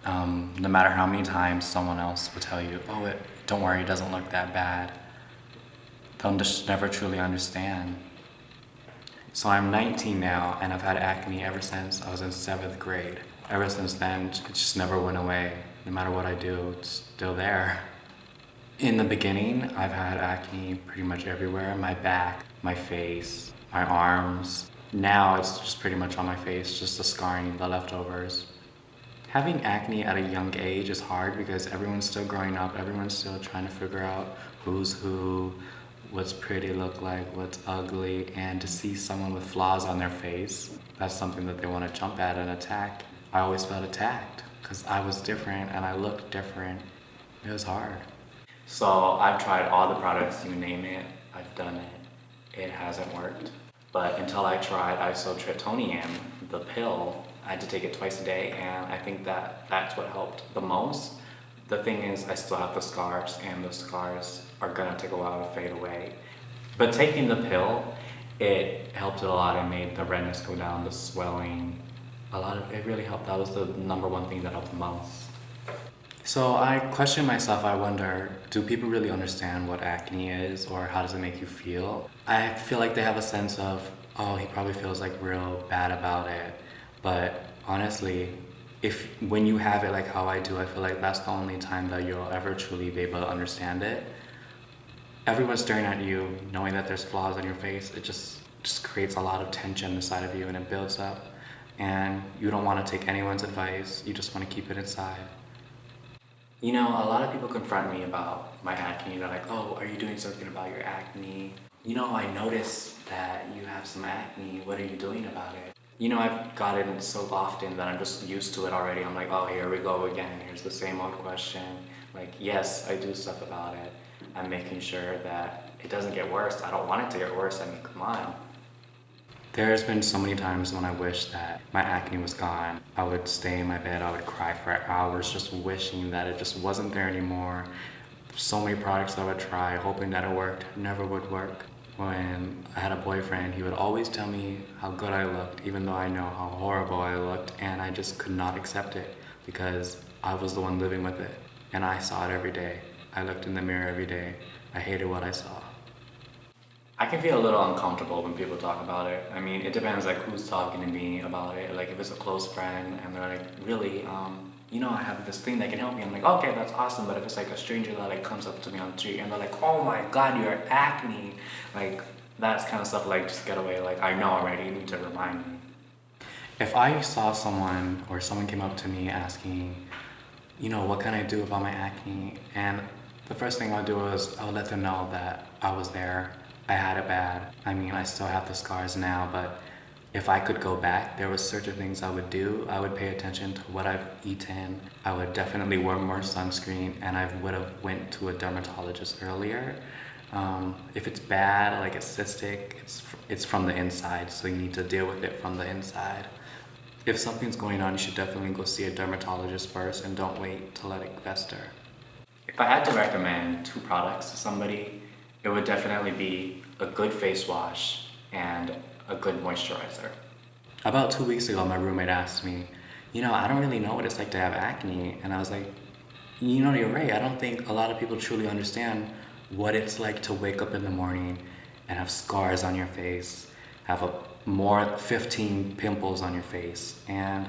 No matter how many times someone else will tell you, oh, don't worry, it doesn't look that bad, they'll just never truly understand. So I'm 19 now, and I've had acne ever since I was in 7th grade. Ever since then, it just never went away. No matter what I do, it's still there. In the beginning, I've had acne pretty much everywhere. My back, my face, my arms. Now it's just pretty much on my face, just the scarring, the leftovers. Having acne at a young age is hard because everyone's still growing up, everyone's still trying to figure out who's who, what's pretty look like, what's ugly, and to see someone with flaws on their face, that's something that they want to jump at and attack. I always felt attacked because I was different and I looked different. It was hard. So I've tried all the products, you name it, I've done it. It hasn't worked. But until I tried isotretinoin, the pill, I had to take it twice a day, and I think that's what helped the most. The thing is, I still have the scars, and the scars are gonna take a while to fade away. But taking the pill, it helped it a lot. It made the redness go down, the swelling, it really helped. That was the number one thing that helped the most. So I question myself, I wonder, do people really understand what acne is, or how does it make you feel? I feel like they have a sense of, oh, he probably feels like real bad about it. But honestly, when you have it like how I do, I feel like that's the only time that you'll ever truly be able to understand it. Everyone's staring at you, knowing that there's flaws on your face. It just creates a lot of tension inside of you, and it builds up. And you don't want to take anyone's advice, you just want to keep it inside. You know, a lot of people confront me about my acne. They're like, oh, are you doing something about your acne? You know, I noticed that you have some acne. What are you doing about it? You know, I've gotten it so often that I'm just used to it already. I'm like, oh, here we go again. Here's the same old question. Like, yes, I do stuff about it. I'm making sure that it doesn't get worse. I don't want it to get worse. I mean, come on. There's been so many times when I wish that my acne was gone. I would stay in my bed, I would cry for hours just wishing that it just wasn't there anymore. So many products I would try, hoping that it worked, never would work. When I had a boyfriend, he would always tell me how good I looked, even though I know how horrible I looked, and I just could not accept it because I was the one living with it. And I saw it every day. I looked in the mirror every day. I hated what I saw. I can feel a little uncomfortable when people talk about it. I mean, it depends like who's talking to me about it. Like if it's a close friend and they're like, really, you know, I have this thing that can help you. I'm like, okay, that's awesome. But if it's like a stranger that like comes up to me on the street and they're like, oh my God, you're acne. Like that's kind of stuff like just get away. Like I know already, you need to remind me. If I saw someone or someone came up to me asking, you know, what can I do about my acne? And the first thing I'll do is I'll let them know that I was there. I had it bad. I mean, I still have the scars now, but if I could go back, there was certain things I would do. I would pay attention to what I've eaten. I would definitely wear more sunscreen, and I would have went to a dermatologist earlier. If it's bad, like it's cystic, it's from the inside, so you need to deal with it from the inside. If something's going on, you should definitely go see a dermatologist first and don't wait to let it fester. If I had to recommend 2 products to somebody, it would definitely be a good face wash and a good moisturizer. About 2 weeks ago, my roommate asked me, you know, I don't really know what it's like to have acne. And I was like, you know, you're right. I don't think a lot of people truly understand what it's like to wake up in the morning and have scars on your face, have 15 pimples on your face. And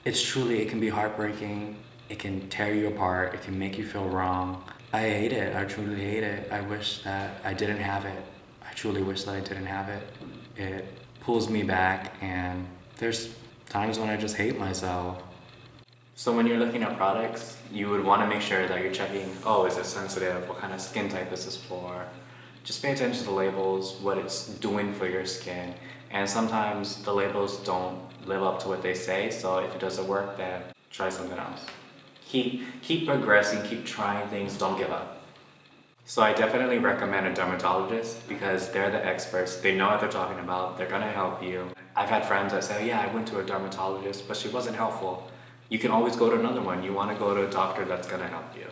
it can be heartbreaking. It can tear you apart. It can make you feel wrong. I hate it. I truly hate it. I wish that I didn't have it. I truly wish that I didn't have it. It pulls me back, and there's times when I just hate myself. So when you're looking at products, you would want to make sure that you're checking, oh, is it sensitive? What kind of skin type is this for? Just pay attention to the labels, what it's doing for your skin. And sometimes the labels don't live up to what they say, so if it doesn't work, then try something else. Keep progressing, keep trying things, don't give up. So I definitely recommend a dermatologist because they're the experts. They know what they're talking about. They're gonna help you. I've had friends that say, yeah, I went to a dermatologist, but she wasn't helpful. You can always go to another one. You wanna go to a doctor that's gonna help you.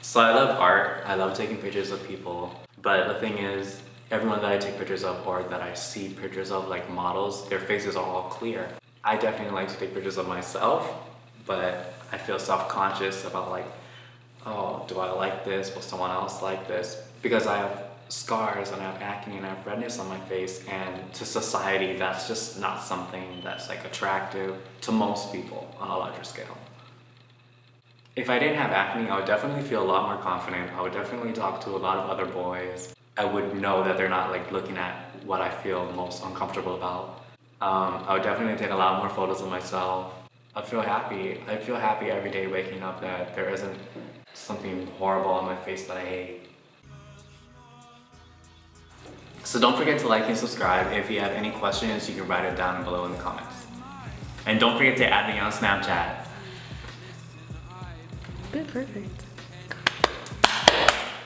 So I love art. I love taking pictures of people. But the thing is, everyone that I take pictures of or that I see pictures of, like models, their faces are all clear. I definitely like to take pictures of myself, but I feel self-conscious about like, oh, do I like this? Will someone else like this? Because I have scars and I have acne and I have redness on my face, and to society that's just not something that's like attractive to most people on a larger scale. If I didn't have acne, I would definitely feel a lot more confident. I would definitely talk to a lot of other boys. I would know that they're not like looking at what I feel most uncomfortable about. I would definitely take a lot more photos of myself. I'd feel happy. I'd feel happy every day waking up that there isn't something horrible on my face that I hate. So don't forget to like and subscribe. If you have any questions, you can write it down below in the comments. And don't forget to add me on Snapchat. Good, perfect.